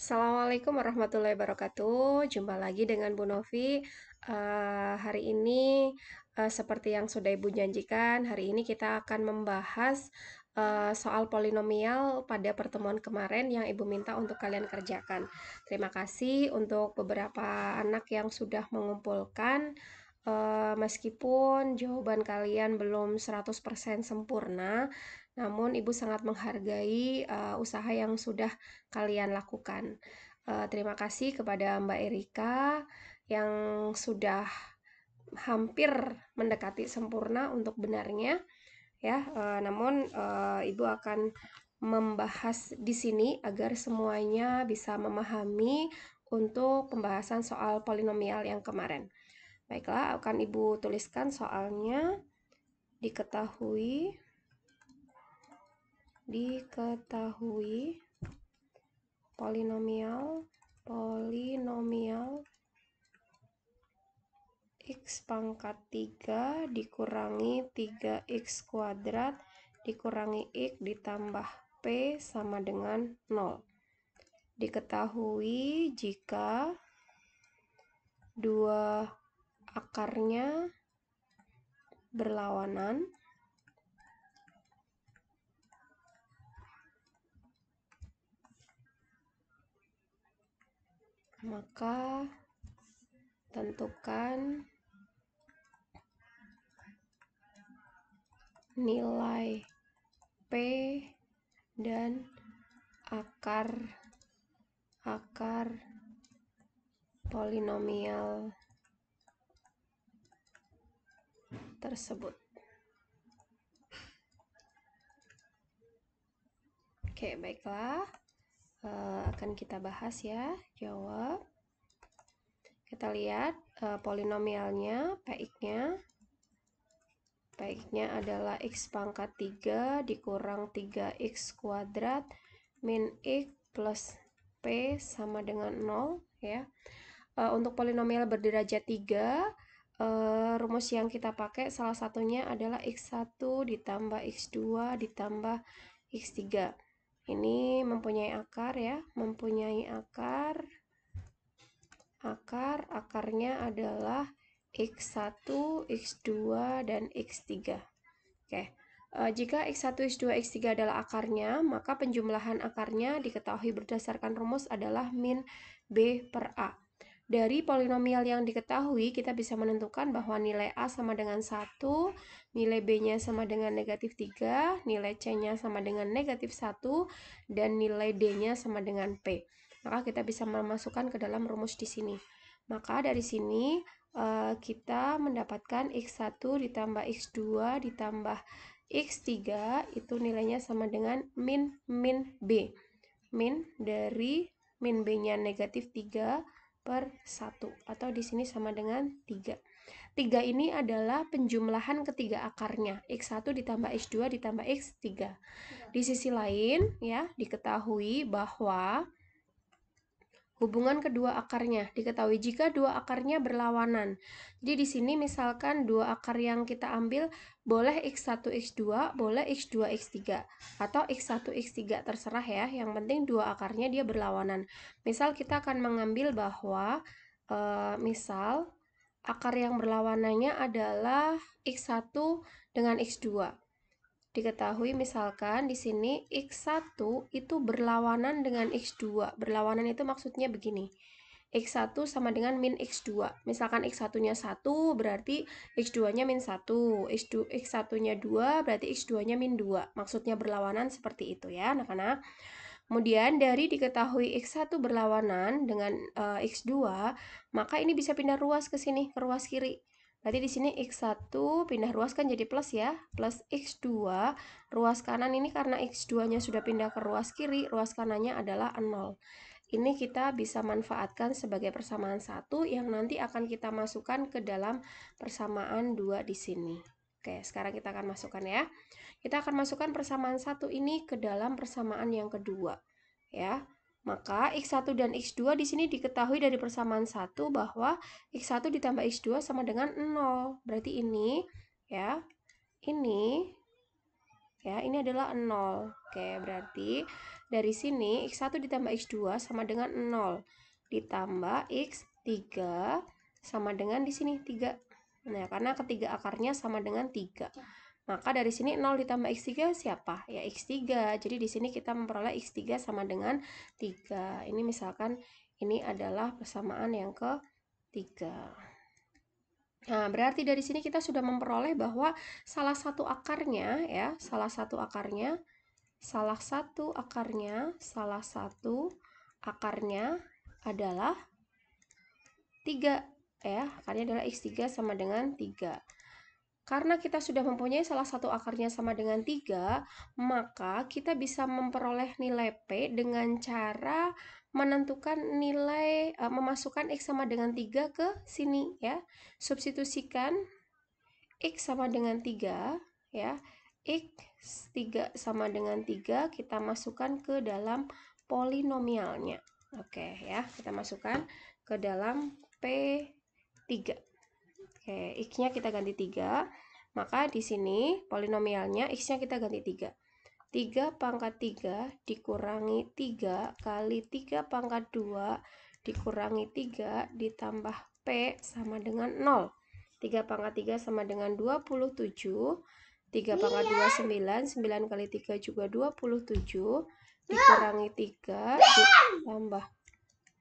Assalamualaikum warahmatullahi wabarakatuh. Jumpa lagi dengan Bu Novi. Hari ini, seperti yang sudah Ibu janjikan, hari ini kita akan membahas soal polinomial pada pertemuan kemarin yang Ibu minta untuk kalian kerjakan. Terima kasih untuk beberapa anak yang sudah mengumpulkan. Meskipun jawaban kalian belum 100% sempurna, namun Ibu sangat menghargai usaha yang sudah kalian lakukan. Terima kasih kepada Mbak Erika yang sudah hampir mendekati sempurna untuk benarnya, ya. Namun Ibu akan membahas di sini agar semuanya bisa memahami untuk pembahasan soal polinomial yang kemarin. Baiklah, akan Ibu tuliskan soalnya. Diketahui polinomial x pangkat 3 dikurangi 3x kuadrat dikurangi x ditambah p sama dengan 0. Diketahui jika dua akarnya berlawanan, maka tentukan nilai P dan akar polinomial tersebut. Oke, baiklah. Akan kita bahas ya, jawab. Kita lihat polinomialnya, PX-nya adalah x pangkat 3 dikurang 3x kuadrat min x plus p sama dengan 0, ya. Untuk polinomial berderajat 3, rumus yang kita pakai salah satunya adalah x1 ditambah x2 ditambah x3. Ini mempunyai akar, ya, mempunyai akarnya adalah x1, x2, dan x3. Oke. Jika x1, x2, x3 adalah akarnya, maka penjumlahan akarnya diketahui berdasarkan rumus adalah min b per a. Dari polinomial yang diketahui, kita bisa menentukan bahwa nilai A sama dengan 1, nilai B-nya sama dengan negatif 3, nilai C-nya sama dengan negatif 1, dan nilai D-nya sama dengan P. Maka kita bisa memasukkan ke dalam rumus di sini. Maka dari sini kita mendapatkan x1 ditambah x2 ditambah x3 itu nilainya sama dengan min B. Min dari min B-nya negatif 3 per 1, atau di sini sama dengan 3. 3 ini adalah penjumlahan ketiga akarnya, x1 ditambah x2 ditambah x3. Di sisi lain, ya, diketahui bahwa hubungan kedua akarnya diketahui jika dua akarnya berlawanan. Jadi di sini misalkan dua akar yang kita ambil boleh x1 x2, boleh x2 x3 atau x1 x3, terserah ya. Yang penting dua akarnya dia berlawanan. Misal kita akan mengambil bahwa misal akar yang berlawanannya adalah x1 dengan x2. Diketahui misalkan di sini x1 itu berlawanan dengan x2. Berlawanan itu maksudnya begini. x1 sama dengan min x2. Misalkan x1-nya 1 berarti x2-nya min 1. x1-nya 2 berarti x2-nya min 2. Maksudnya berlawanan seperti itu ya anak-anak. Kemudian dari diketahui x1 berlawanan dengan x2, maka ini bisa pindah ruas ke sini, ke ruas kiri. Berarti di sini x1 pindah ruas kan jadi plus ya, plus x2, ruas kanan ini karena x2-nya sudah pindah ke ruas kiri, ruas kanannya adalah 0. Ini kita bisa manfaatkan sebagai persamaan 1 yang nanti akan kita masukkan ke dalam persamaan 2 di sini. Oke, sekarang kita akan masukkan ya. Kita akan masukkan persamaan 1 ini ke dalam persamaan yang kedua, ya. Maka x1 dan x2 di sini diketahui dari persamaan 1 bahwa x1 ditambah x2 sama dengan 0. Berarti ini, ya, ini ya, ini adalah 0. Oke, berarti dari sini X1 ditambah X2 sama dengan 0 ditambah X3 sama dengan di sini 3. Nah, karena ketiga akarnya sama dengan 3. Maka dari sini 0 ditambah X3 siapa? Ya, X3. Jadi di sini kita memperoleh X3 sama dengan 3. Ini misalkan ini adalah persamaan yang ketiga. Nah, berarti dari sini kita sudah memperoleh bahwa salah satu akarnya ya, salah satu akarnya adalah 3 ya. Akarnya adalah X3 sama dengan 3. Karena kita sudah mempunyai salah satu akarnya sama dengan 3, maka kita bisa memperoleh nilai P dengan cara menentukan nilai, memasukkan X sama dengan 3 ke sini ya. Substitusikan X sama dengan 3 ya. X3 sama dengan 3 kita masukkan ke dalam polinomialnya. Oke ya, kita masukkan ke dalam P3. Oke, X-nya kita ganti 3. Maka di sini polinomialnya X-nya kita ganti 3. 3 pangkat 3 dikurangi 3 kali 3 pangkat 2 dikurangi 3 ditambah P sama dengan 0. 3 pangkat 3 sama dengan 27. 3 pangkat 2 9. 9 kali 3 juga 27. Dikurangi 3 ditambah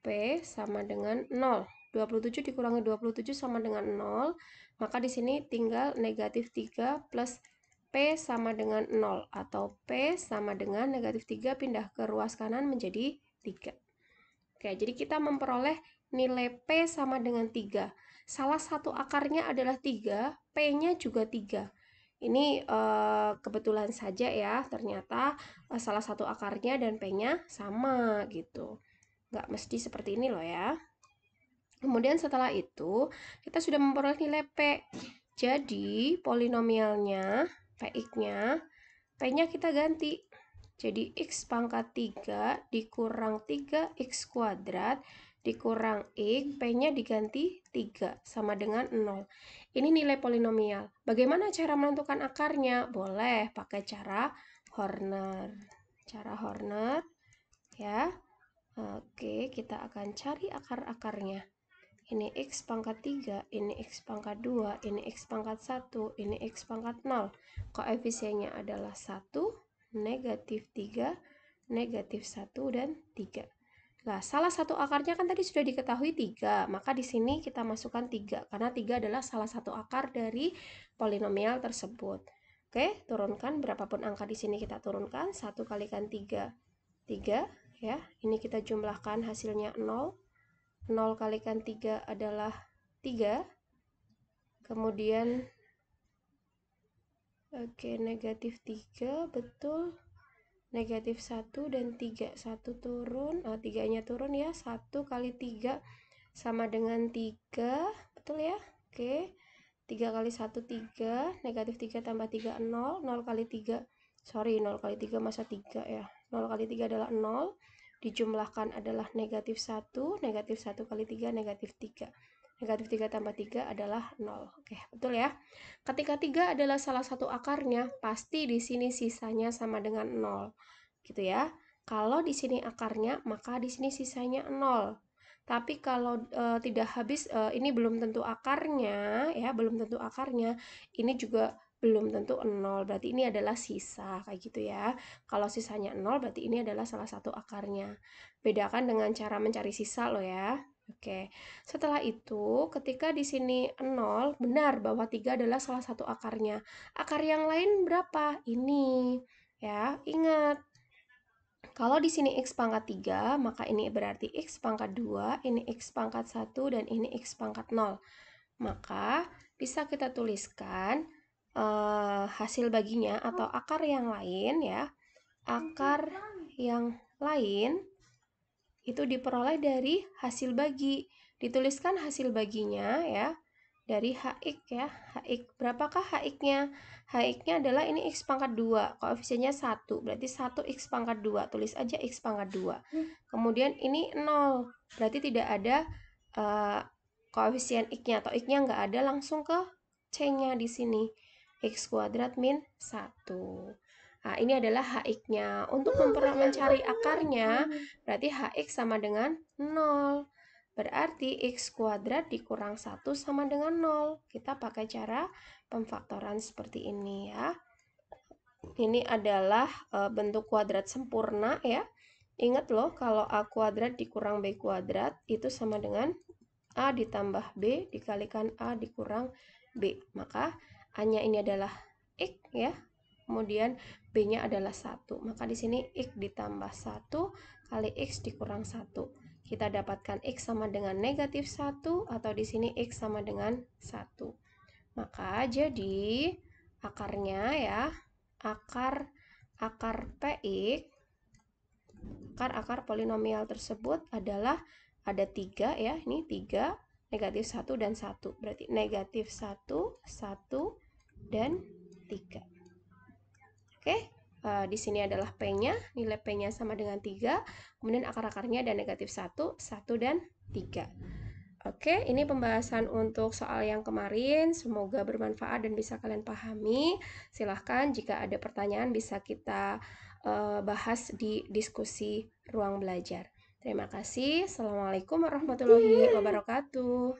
P sama dengan 0. 27 dikurangi 27 sama dengan 0. Maka di sini tinggal negatif 3 plus P sama dengan 0. Atau P sama dengan negatif 3 pindah ke ruas kanan menjadi 3. Oke, jadi kita memperoleh nilai P sama dengan 3. Salah satu akarnya adalah 3, P-nya juga 3. Ini kebetulan saja ya, ternyata salah satu akarnya dan P-nya sama gitu. Nggak mesti seperti ini loh ya. Kemudian setelah itu, kita sudah memperoleh nilai P. Jadi, polinomialnya, Px-nya, P-nya kita ganti. Jadi, X pangkat 3 dikurang 3X kuadrat dikurang X, P-nya diganti 3, sama dengan 0. Ini nilai polinomial. Bagaimana cara menentukan akarnya? Boleh pakai cara Horner. Cara Horner, ya. Oke, kita akan cari akar-akarnya. Ini X pangkat 3, ini X pangkat 2, ini X pangkat 1, ini X pangkat 0. Koefisiennya adalah 1, negatif 3, negatif 1, dan 3. Nah, salah satu akarnya kan tadi sudah diketahui 3, maka di sini kita masukkan 3, karena 3 adalah salah satu akar dari polinomial tersebut. Oke, turunkan berapapun angka di sini kita turunkan, 1 kalikan 3, 3, ya. Ini kita jumlahkan hasilnya 0. 0 kalikan 3 adalah 3. Kemudian oke, negatif 3, betul. Negatif 1 dan 3. 1 turun, 3-nya turun ya. 1 kali 3 sama dengan 3, betul ya? Oke. 3 kali 1 3, negatif 3 tambah 3 0, 0 kali 3. Sorry, 0 kali 3 masa 3 ya. 0 kali 3 adalah 0. Dijumlahkan adalah negatif 1, negatif 1 kali 3, negatif 3. Negatif 3 tambah 3 adalah 0. Oke, betul ya. Ketika 3 adalah salah satu akarnya, pasti di sini sisanya sama dengan 0. Gitu ya. Kalau di sini akarnya, maka di sini sisanya 0. Tapi kalau tidak habis, ini belum tentu akarnya, ya, belum tentu akarnya. Ini juga belum tentu 0, berarti ini adalah sisa, kayak gitu ya. Kalau sisanya 0, berarti ini adalah salah satu akarnya. Bedakan dengan cara mencari sisa loh ya. Oke, setelah itu ketika di sini 0, benar bahwa 3 adalah salah satu akarnya. Akar yang lain berapa? Ini, ya, ingat. Kalau di sini X pangkat 3, maka ini berarti X pangkat 2, ini X pangkat 1, dan ini X pangkat 0. Maka bisa kita tuliskan hasil baginya atau akar yang lain ya. Akar yang lain itu diperoleh dari hasil bagi. Dituliskan hasil baginya ya dari HX ya. HX berapakah HX-nya? HX-nya adalah ini X pangkat 2, koefisiennya 1, berarti 1X pangkat 2, tulis aja X pangkat 2. Kemudian ini 0, berarti tidak ada koefisien X-nya atau X-nya nggak ada, langsung ke C-nya di sini. X kuadrat min 1. Nah, ini adalah hx-nya. Untuk mencari akarnya, berarti hx sama dengan 0. Berarti x kuadrat dikurang 1 sama dengan 0. Kita pakai cara pemfaktoran seperti ini ya. Ini adalah bentuk kuadrat sempurna ya. Ingat loh, kalau a kuadrat dikurang b kuadrat itu sama dengan a ditambah b dikalikan a dikurang b. Maka a-nya ini adalah x ya. Kemudian b-nya adalah 1. Maka di sini x ditambah 1 kali x dikurang 1. Kita dapatkan x sama dengan negatif 1 atau di sini x sama dengan 1. Maka jadi akarnya ya, akar px, akar polinomial tersebut adalah ada 3 ya, ini 3, negatif 1 dan 1. Berarti negatif 1, 1, dan 3. Oke, di sini adalah P-nya, nilai P-nya sama dengan 3, kemudian akar-akarnya ada negatif 1, 1, dan 3. Oke, ini pembahasan untuk soal yang kemarin, semoga bermanfaat dan bisa kalian pahami. Silahkan jika ada pertanyaan bisa kita bahas di diskusi ruang belajar. Terima kasih. Assalamualaikum warahmatullahi wabarakatuh.